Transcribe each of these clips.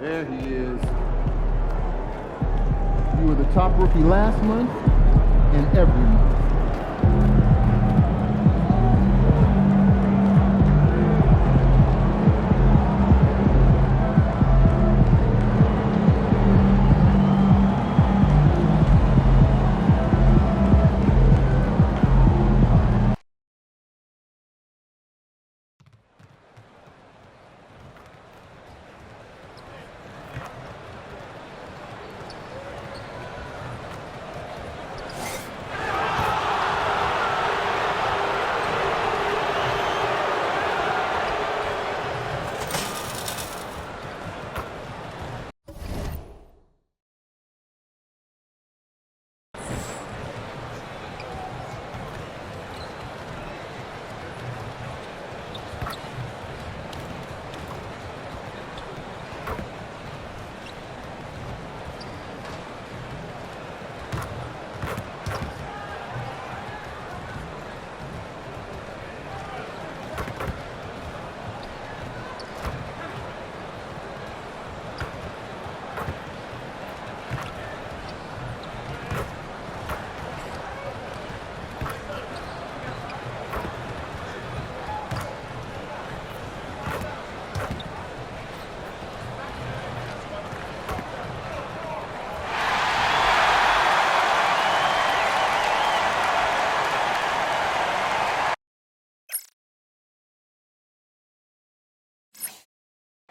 There he is. You were the top rookie last month and every month.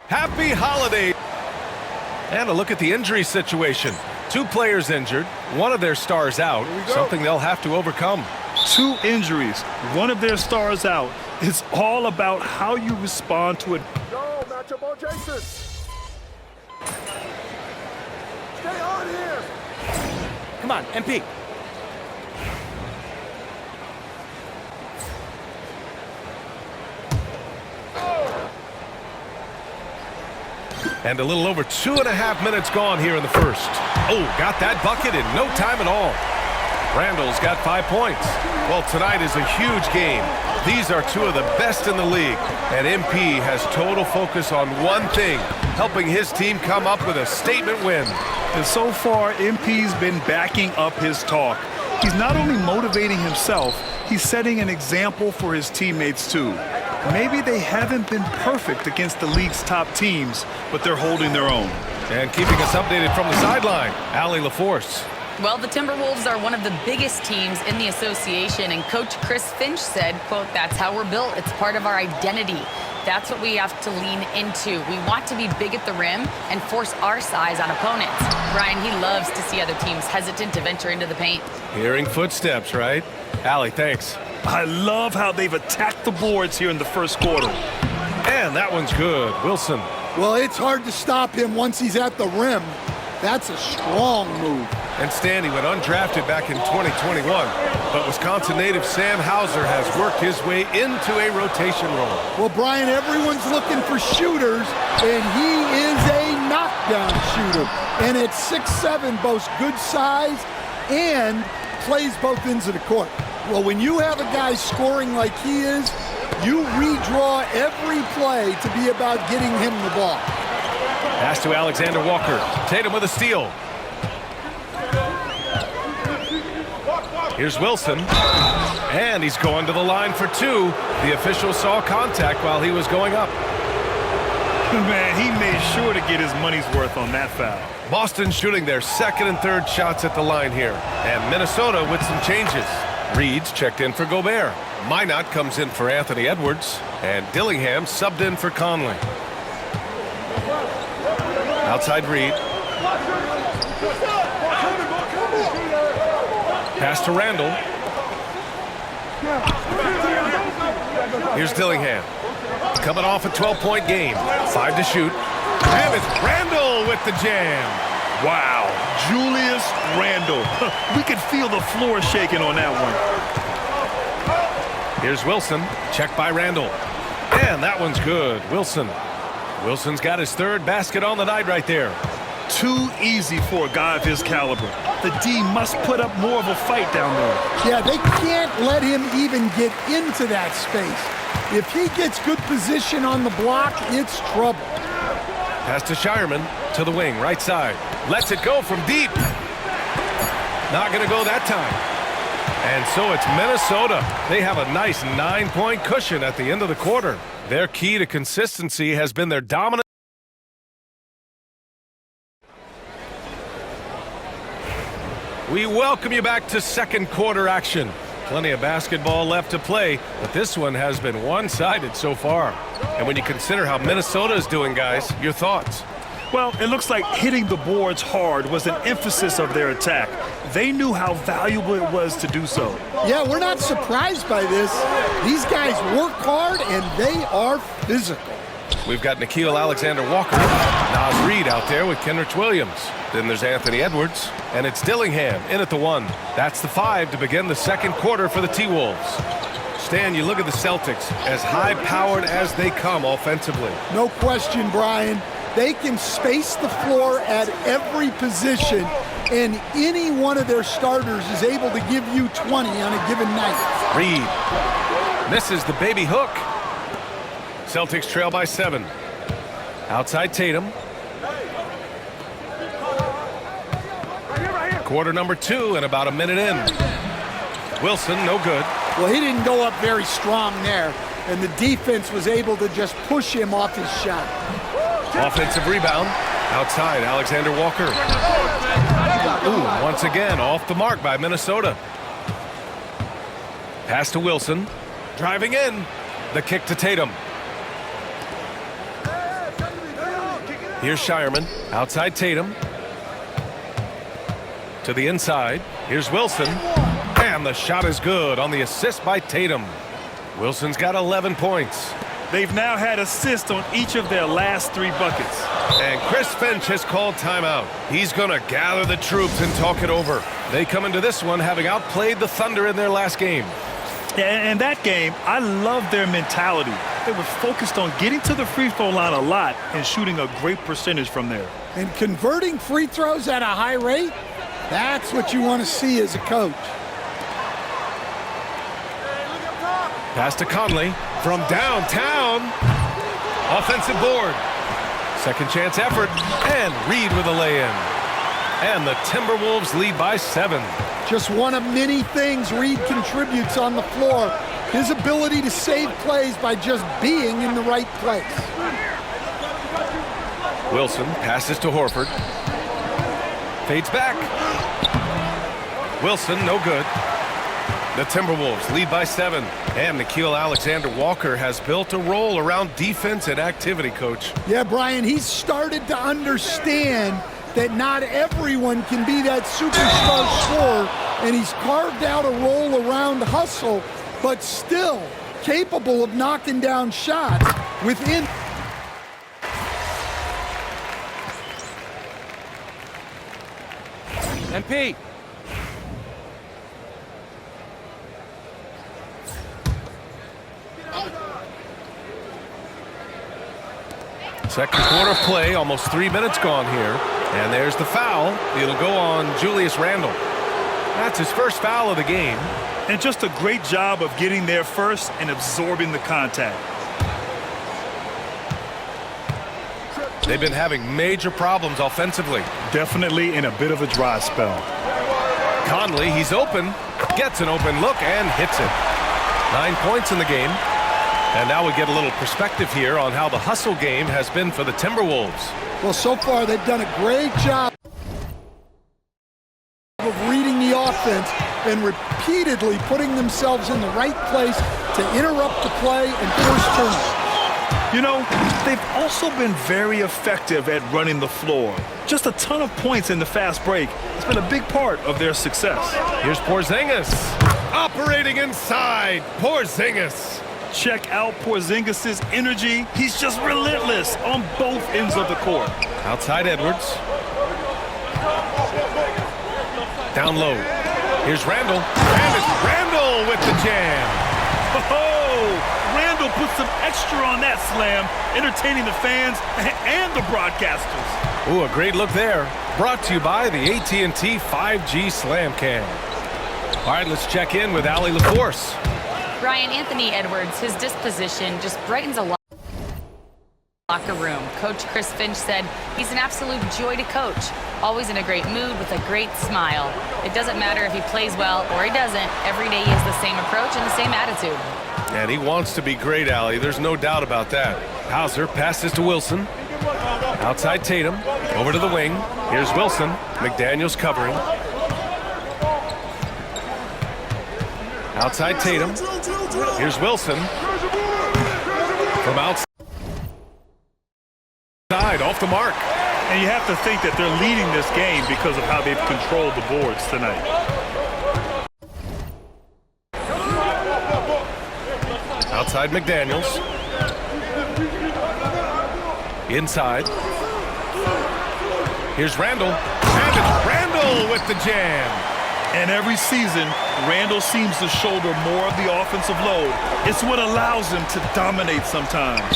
Happy holiday! And a look at the injury situation. 2 players injured, one of their stars out, something they'll have to overcome. 2 injuries, one of their stars out. It's all about how you respond to it. Go, matchup on Jason. Stay on here. Come on, MP. And a little over 2.5 minutes gone here in the first. Oh, got that bucket in no time at all. Randall's got 5 points. Well, tonight is a huge game. These are 2 of the best in the league. And MP has total focus on one thing, helping his team come up with a statement win. And so far, MP's been backing up his talk. He's not only motivating himself, he's setting an example for his teammates too. Maybe they haven't been perfect against the league's top teams, but they're holding their own. And keeping us updated from the sideline, Allie LaForce. Well, the Timberwolves are one of the biggest teams in the association, and Coach Chris Finch said, quote, "That's how we're built. It's part of our identity. That's what we have to lean into. We want to be big at the rim and force our size on opponents." Brian, he loves to see other teams hesitant to venture into the paint. Hearing footsteps, right? Allie, thanks. I love how they've attacked the boards here in the first quarter. And that one's good. Wilson. Well, it's hard to stop him once he's at the rim. That's a strong move. And Stanley went undrafted back in 2021. But Wisconsin native Sam Hauser has worked his way into a rotation role. Well, Brian, everyone's looking for shooters, and he is a knockdown shooter. And at 6'7", boasts good size and plays both ends of the court. Well, when you have a guy scoring like he is, you redraw every play to be about getting him the ball. Pass to Alexander Walker. Tatum with a steal. Here's Wilson. And he's going to the line for 2. The official saw contact while he was going up. Man, he made sure to get his money's worth on that foul. Boston shooting their 2nd and 3rd shots at the line here. And Minnesota with some changes. Reed's checked in for Gobert. Minot comes in for Anthony Edwards. And Dillingham subbed in for Conley. Outside Reed. Pass to Randall. Here's Dillingham. Coming off a 12-point game. 5 to shoot. And it's Randall with the jam. Wow, Julius Randle. We could feel the floor shaking on that one. Here's Wilson. Checked by Randall. And that one's good. Wilson's got his 3rd basket on the night right there. Too easy for a guy of his caliber. The D must put up more of a fight down there. Yeah, they can't let him even get into that space. If he gets good position on the block, it's trouble. Pass to Shireman. To the wing, right side. Lets it go from deep. Not going to go that time. And so it's Minnesota. They have a nice 9-point cushion at the end of the quarter. Their key to consistency has been their dominant. We welcome you back to second quarter action. Plenty of basketball left to play, but this one has been one-sided so far. And when you consider how Minnesota is doing, guys, your thoughts? Well, it looks like hitting the boards hard was an emphasis of their attack. They knew how valuable it was to do so. Yeah, we're not surprised by this. These guys work hard, and they are physical. We've got Nickeil Alexander-Walker, Naz Reid out there with Kenrich Williams. Then there's Anthony Edwards, and it's Dillingham in at the 1. That's the 5 to begin the second quarter for the T-Wolves. Stan, you look at the Celtics, as high-powered as they come offensively. No question, Brian. They can space the floor at every position, and any one of their starters is able to give you 20 on a given night. Reid misses the baby hook. Celtics trail by 7. Outside Tatum. Quarter number 2 and about a minute in. Wilson, no good. Well, he didn't go up very strong there, and the defense was able to just push him off his shot. Offensive rebound. Outside, Alexander Walker. Ooh, once again, off the mark by Minnesota. Pass to Wilson. Driving in. The kick to Tatum. Here's Shireman. Outside Tatum. To the inside. Here's Wilson. And the shot is good on the assist by Tatum. Wilson's got 11 points. They've now had assists on each of their last 3 buckets. And Chris Finch has called timeout. He's going to gather the troops and talk it over. They come into this one having outplayed the Thunder in their last game. And that game, I love their mentality. They were focused on getting to the free throw line a lot and shooting a great percentage from there. And converting free throws at a high rate, that's what you want to see as a coach. Pass to Conley from downtown. Offensive board. Second chance effort. And Reid with a lay-in. And the Timberwolves lead by 7. Just one of many things Reid contributes on the floor. His ability to save plays by just being in the right place. Wilson passes to Horford. Fades back. Wilson, no good. The Timberwolves lead by 7. And Nickeil Alexander-Walker has built a role around defense and activity, Coach. Yeah, Brian, he's started to understand that not everyone can be that superstar scorer, and he's carved out a role around hustle, but still capable of knocking down shots within. MP. Second quarter play, almost 3 minutes gone here. And there's the foul. It'll go on Julius Randle. That's his first foul of the game. And just a great job of getting there first and absorbing the contact. They've been having major problems offensively. Definitely in a bit of a dry spell. Conley, he's open, gets an open look and hits it. 9 points in the game. And now we get a little perspective here on how the hustle game has been for the Timberwolves. Well, so far they've done a great job of reading the offense and repeatedly putting themselves in the right place to interrupt the play and force turnovers. You know, they've also been very effective at running the floor. Just a ton of points in the fast break. It's been a big part of their success. Here's Porzingis. Operating inside. Porzingis. Check out Porzingis' energy. He's just relentless on both ends of the court. Outside Edwards. Down low. Here's Randle. And it's Randle with the jam. Oh, Randle put some extra on that slam, entertaining the fans and the broadcasters. Ooh, a great look there. Brought to you by the AT&T 5G Slam Cam. All right, let's check in with Allie LaForce. Brian, Anthony Edwards, his disposition just brightens a lot. Locker room. Coach Chris Finch said he's an absolute joy to coach, always in a great mood with a great smile. It doesn't matter if he plays well or he doesn't. Every day he has the same approach and the same attitude. And he wants to be great, Allie. There's no doubt about that. Hauser passes to Wilson. Outside Tatum. Over to the wing. Here's Wilson. McDaniels covering. Outside Tatum. Here's Wilson. From outside. Off the mark. And you have to think that they're leading this game because of how they've controlled the boards tonight. Outside McDaniels. Inside. Here's Randall. And it's Randall with the jam. And every season, Randall seems to shoulder more of the offensive load. It's what allows him to dominate sometimes.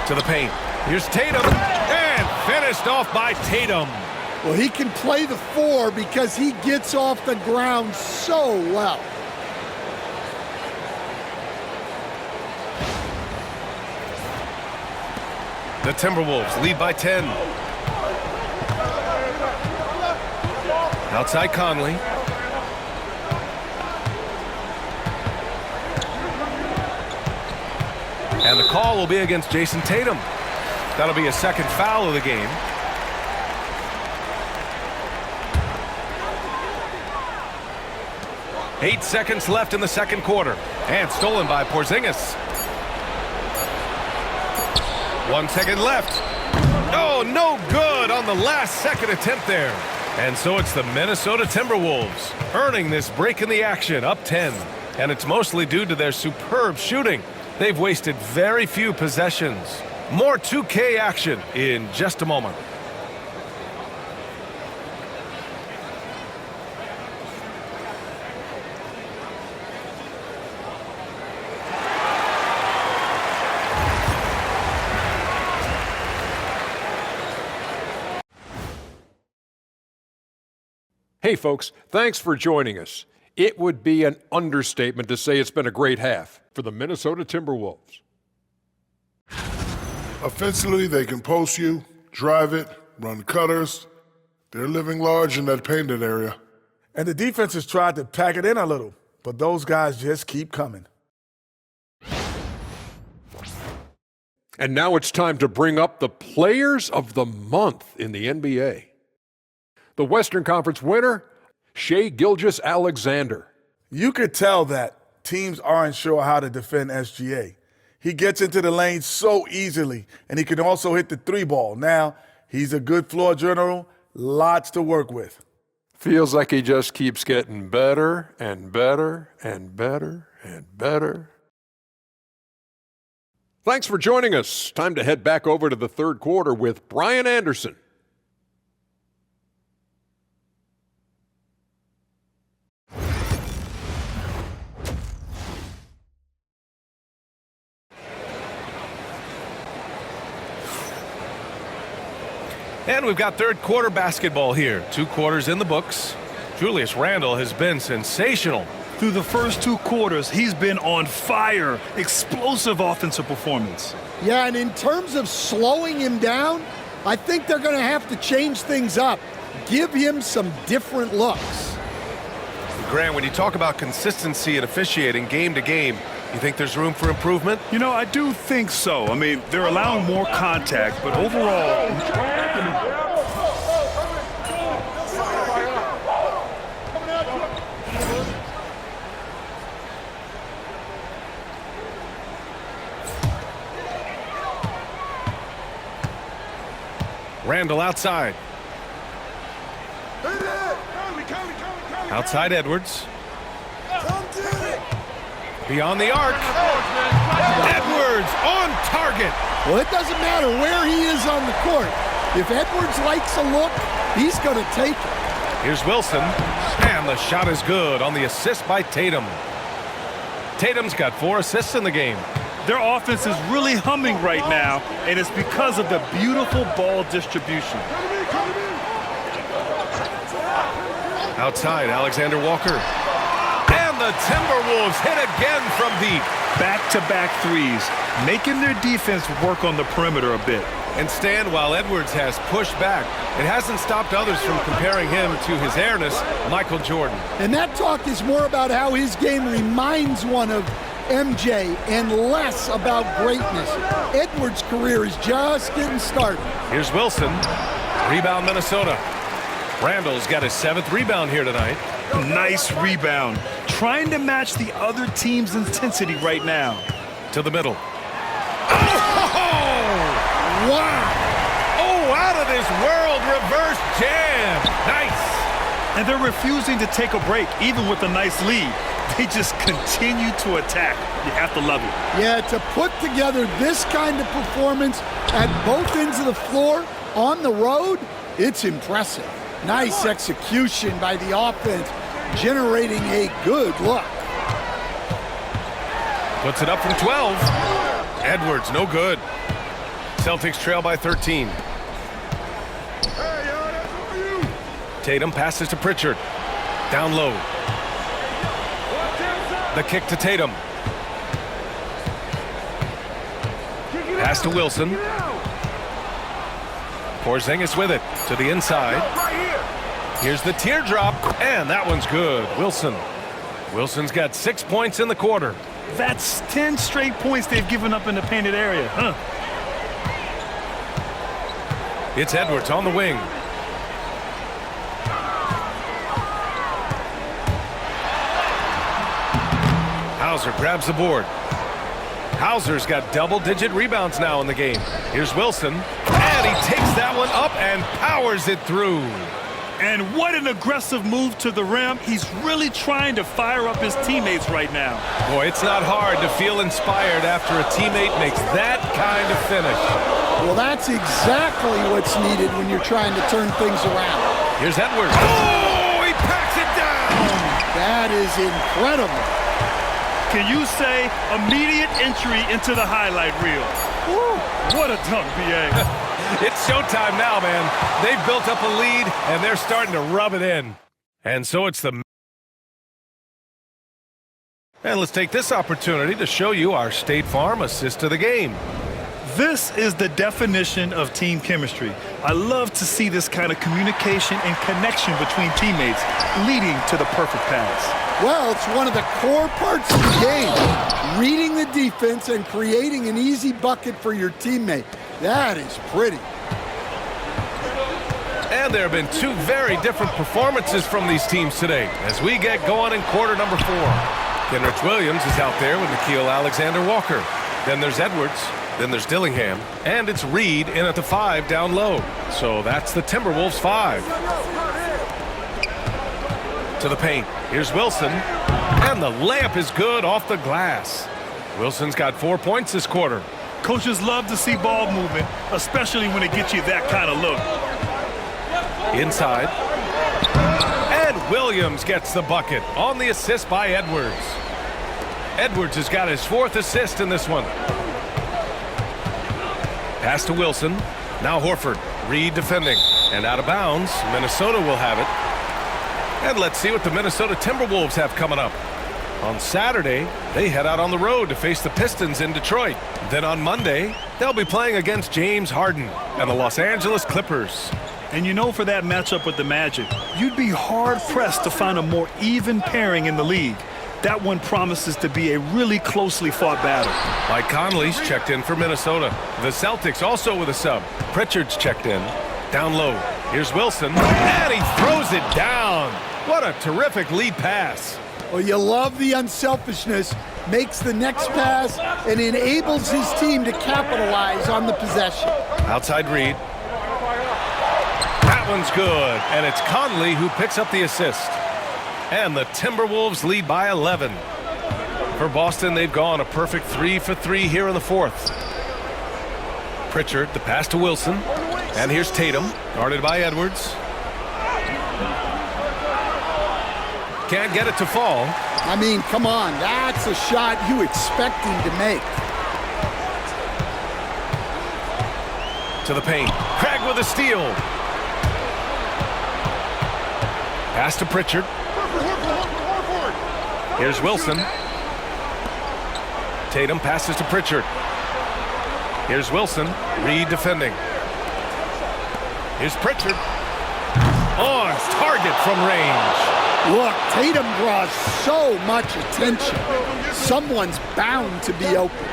To the paint. Here's Tatum. And finished off by Tatum. Well, he can play the 4 because he gets off the ground so well. The Timberwolves lead by 10. Outside Conley. And the call will be against Jason Tatum. That'll be a second foul of the game. Eight seconds left in the second quarter. And stolen by Porzingis. 1 second left. Oh, no good on the last second attempt there. And so it's the Minnesota Timberwolves earning this break in the action, up 10. And it's mostly due to their superb shooting. They've wasted very few possessions. More 2K action in just a moment. Hey folks, thanks for joining us. It would be an understatement to say it's been a great half for the Minnesota Timberwolves. Offensively, they can post you, drive it, run cutters. They're living large in that painted area. And the defense has tried to pack it in a little, but those guys just keep coming. And now it's time to bring up the players of the month in the NBA. The Western Conference winner, Shai Gilgeous-Alexander. You could tell that teams aren't sure how to defend SGA. He gets into the lane so easily, and he can also hit the 3-ball. Now, he's a good floor general, lots to work with. Feels like he just keeps getting better and better and better and better. Thanks for joining us. Time to head back over to the third quarter with Brian Anderson. And we've got third quarter basketball here. 2 quarters in the books. Julius Randle has been sensational. Through the first 2 quarters, he's been on fire. Explosive offensive performance. Yeah, and in terms of slowing him down, I think they're going to have to change things up. Give him some different looks. Grant, when you talk about consistency and officiating game to game, you think there's room for improvement? You know, I do think so. I mean, they're allowing more contact, but overall... Randall outside. Outside Edwards. Beyond the arc. Edwards on target. Well, it doesn't matter where he is on the court. If Edwards likes a look, he's going to take it. Here's Wilson. And the shot is good on the assist by Tatum. Tatum's got 4 assists in the game. Their offense is really humming right now, and it's because of the beautiful ball distribution. Outside, Alexander Walker. And the the Timberwolves hit again from deep. Back-to-back threes, making their defense work on the perimeter a bit. And Stan, while Edwards has pushed back, it hasn't stopped others from comparing him to his airness, Michael Jordan. And that talk is more about how his game reminds one of MJ and less about greatness. Edwards' career is just getting started. Here's Wilson. Rebound, Minnesota. Randall's got his 7th rebound here tonight. Nice rebound. Trying to match the other team's intensity right now. To the middle. Wow! Oh, out of this world reverse jam. Nice. And they're refusing to take a break, even with a nice lead. They just continue to attack. You have to love it. Yeah, to put together this kind of performance at both ends of the floor on the road, it's impressive. Nice execution by the offense, generating a good look. Puts it up from 12. Edwards, no good. Celtics trail by 13. Tatum passes to Pritchard. Down low. The kick to Tatum. Pass to Wilson. Porzingis with it to the inside. Here's the teardrop, and that one's good. Wilson's got 6 points in the quarter. That's 10 straight points they've given up in the painted area, huh? It's Edwards on the wing. Hauser grabs the board. Hauser's got double-digit rebounds now in the game. Here's Wilson, and he takes that one up and powers it through. And what an aggressive move to the rim. He's really trying to fire up his teammates right now. Boy, it's not hard to feel inspired after a teammate makes that kind of finish. Well, that's exactly what's needed when you're trying to turn things around. Here's Edwards. Oh, he packs it down. That is incredible. Can you say immediate entry into the highlight reel? Woo, what a dunk, B.A. It's showtime now, man. They've built up a lead, and they're starting to rub it in. And so it's the... And let's take this opportunity to show you our State Farm assist of the game. This is the definition of team chemistry. I love to see this kind of communication and connection between teammates leading to the perfect pass. Well, it's one of the core parts of the game. Reading the defense and creating an easy bucket for your teammate. That is pretty. And there have been two very different performances from these teams today as we get going in quarter number 4. Kenrich Williams is out there with Nickeil Alexander-Walker. Then there's Edwards. Then there's Dillingham. And it's Reed in at the 5 down low. So that's the Timberwolves 5. To the paint. Here's Wilson. And the layup is good off the glass. Wilson's got 4 points this quarter. Coaches love to see ball movement, especially when it gets you that kind of look. Inside. And Williams gets the bucket on the assist by Edwards. Edwards has got his 4th assist in this one. Pass to Wilson. Now Horford. Reed defending. And out of bounds. Minnesota will have it. And let's see what the Minnesota Timberwolves have coming up. On Saturday, they head out on the road to face the Pistons in Detroit. Then on Monday, they'll be playing against James Harden and the Los Angeles Clippers. And you know, for that matchup with the Magic, you'd be hard-pressed to find a more even pairing in the league. That one promises to be a really closely fought battle. Mike Conley's checked in for Minnesota. The Celtics also with a sub. Pritchard's checked in. Down low. Here's Wilson. And he throws it down. What a terrific lead pass. Well, you love the unselfishness, makes the next pass, and enables his team to capitalize on the possession. Outside Reed. That one's good, and it's Conley who picks up the assist. And the Timberwolves lead by 11. For Boston, they've gone a perfect 3 for 3 here in the 4th. Pritchard, the pass to Wilson. And here's Tatum, guarded by Edwards. Can't get it to fall. I mean, come on, that's a shot you expect him to make. To the paint. Craig with a steal. Pass to Pritchard. Here's Wilson. Tatum passes to Pritchard. Here's Wilson. Reed defending. Here's Pritchard. On target from range. Look, Tatum draws so much attention. Someone's bound to be open.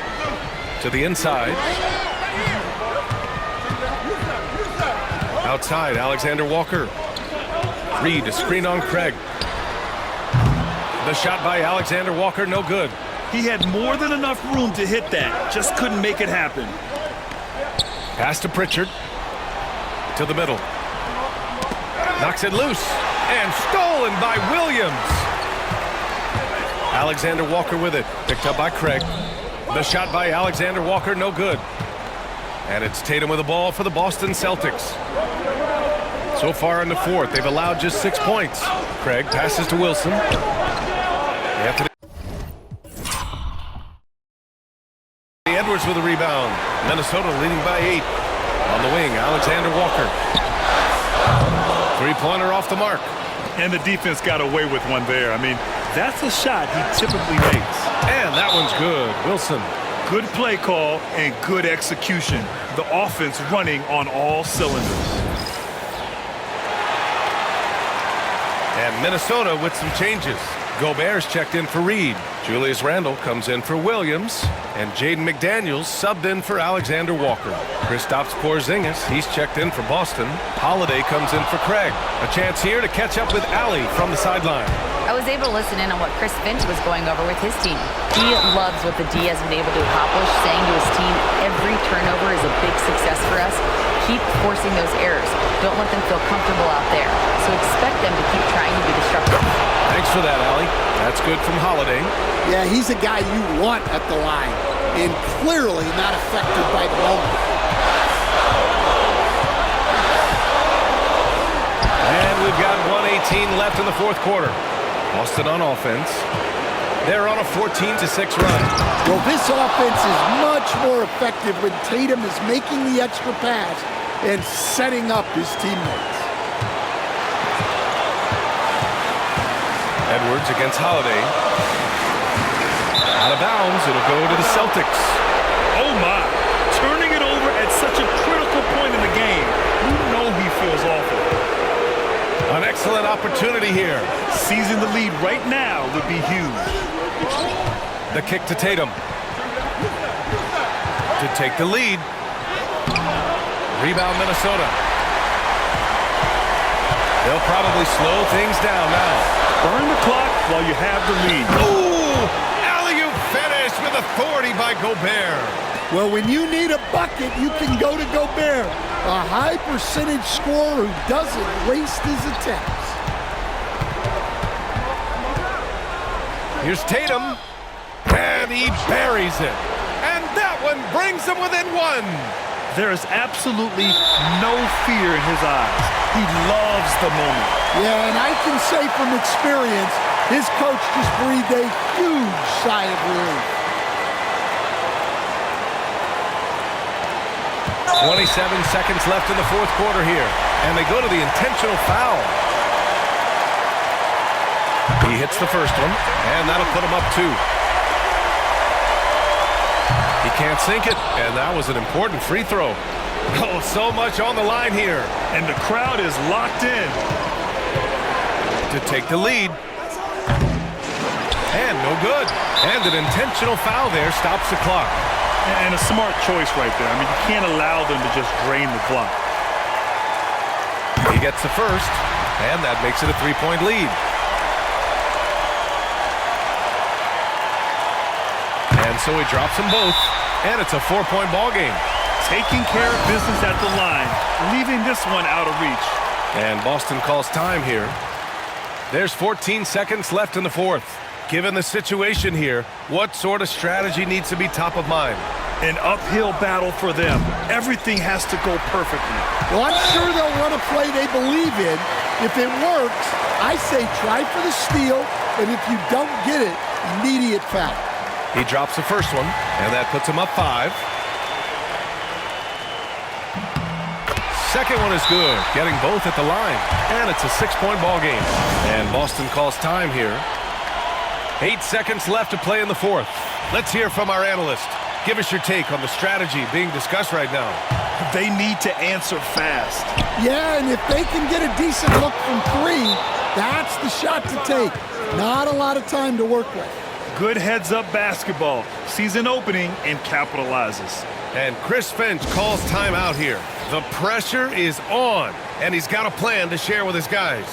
To the inside. Outside, Alexander Walker. Reed, a screen on Craig. The shot by Alexander Walker, no good. He had more than enough room to hit that. Just couldn't make it happen. Pass to Pritchard. To the middle. Knocks it loose. And stolen by Williams. Alexander Walker with it. Picked up by Craig. The shot by Alexander Walker, no good. And it's Tatum with the ball for the Boston Celtics. So far in the fourth, they've allowed just 6 points. Craig passes to Wilson. Edwards with a rebound. Minnesota leading by 8. On the wing, Alexander Walker. Three-pointer off the mark. And the defense got away with one there. I mean, that's a shot he typically makes. And that one's good. Wilson. Good play call and good execution. The offense running on all cylinders. And Minnesota with some changes. Gobert's checked in for Reed. Julius Randle comes in for Williams. And Jaden McDaniels subbed in for Alexander Walker. Kristaps Porzingis, he's checked in for Boston. Holiday comes in for Craig. A chance here to catch up with Allie from the sideline. I was able to listen in on what Chris Finch was going over with his team. He loves what the D has been able to accomplish, saying to his team, every turnover is a big success for us. Keep forcing those errors. Don't let them feel comfortable out there. So expect them to keep trying to be disruptive. Thanks for that, Allie. That's good from Holiday. Yeah, he's a guy you want at the line, and clearly not affected by the moment. And we've got 1:18 left in the fourth quarter. Boston on offense. They're on a 14-6 run. Well, this offense is much more effective when Tatum is making the extra pass and setting up his teammates. Edwards against Holiday. Out of bounds, it'll go to the Celtics. Oh my, turning it over at such a critical point in the game. You know he feels awful. An excellent opportunity here. Seizing the lead right now would be huge. The kick to Tatum. To take the lead. Rebound Minnesota. They'll probably slow things down now. Burn the clock while you have the lead. Ooh! Alley-oop finish with authority by Gobert. Well, when you need a bucket, you can go to Gobert, a high percentage scorer who doesn't waste his attempts. Here's Tatum, and he buries it. And that one brings him within one. There is absolutely no fear in his eyes. He loves the moment. Yeah, and I can say from experience, his coach just breathed a huge sigh of relief. 27 seconds left in the fourth quarter here. And they go to the intentional foul. He hits the first one, and that'll put him up 2. He can't sink it, and that was an important free throw. Oh, so much on the line here. And the crowd is locked in. To take the lead. And no good. And an intentional foul there stops the clock. And a smart choice right there. I mean, you can't allow them to just drain the clock. He gets the first, and that makes it a 3-point lead. And so he drops them both, and it's a 4-point ball game. Taking care of business at the line, leaving this one out of reach. And Boston calls time here. There's 14 seconds left in the fourth. Given the situation here, what sort of strategy needs to be top of mind? An uphill battle for them. Everything has to go perfectly. Well, I'm sure they'll run a play they believe in. If it works, I say try for the steal, and if you don't get it, immediate foul. He drops the first one, and that puts him up 5. Second one is good, getting both at the line. And it's a 6-point ball game. And Boston calls time here. 8 seconds left to play in the fourth. Let's hear from our analyst. Give us your take on the strategy being discussed right now. They need to answer fast. Yeah, and if they can get a decent look from 3, that's the shot to take. Not a lot of time to work with. Good heads-up basketball. Sees an opening and capitalizes. And Chris Finch calls timeout here. The pressure is on, and he's got a plan to share with his guys.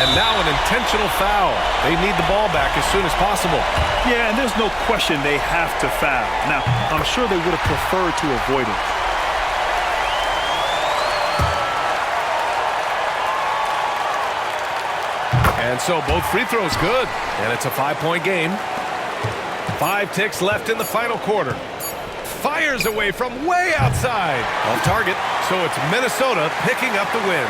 And now an intentional foul. They need the ball back as soon as possible. Yeah, and there's no question they have to foul. Now, I'm sure they would have preferred to avoid it. And so both free throws good. And it's a 5-point game. 5 ticks left in the final quarter. Fires away from way outside. Off target. So it's Minnesota picking up the win.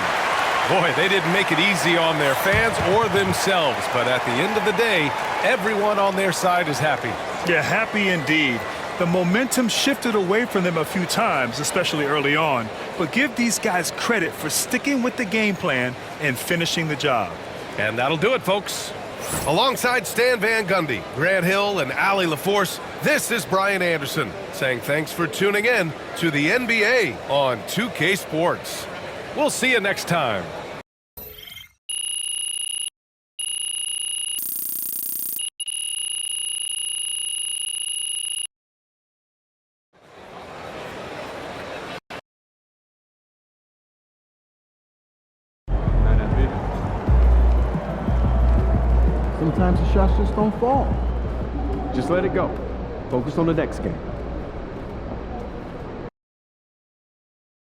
Boy, they didn't make it easy on their fans or themselves. But at the end of the day, everyone on their side is happy. Yeah, happy indeed. The momentum shifted away from them a few times, especially early on. But give these guys credit for sticking with the game plan and finishing the job. And that'll do it, folks. Alongside Stan Van Gundy, Grant Hill, and Allie LaForce, this is Brian Anderson saying thanks for tuning in to the NBA on 2K Sports. We'll see you next time. Sometimes the shots just don't fall. Just let it go. Focus on the next game.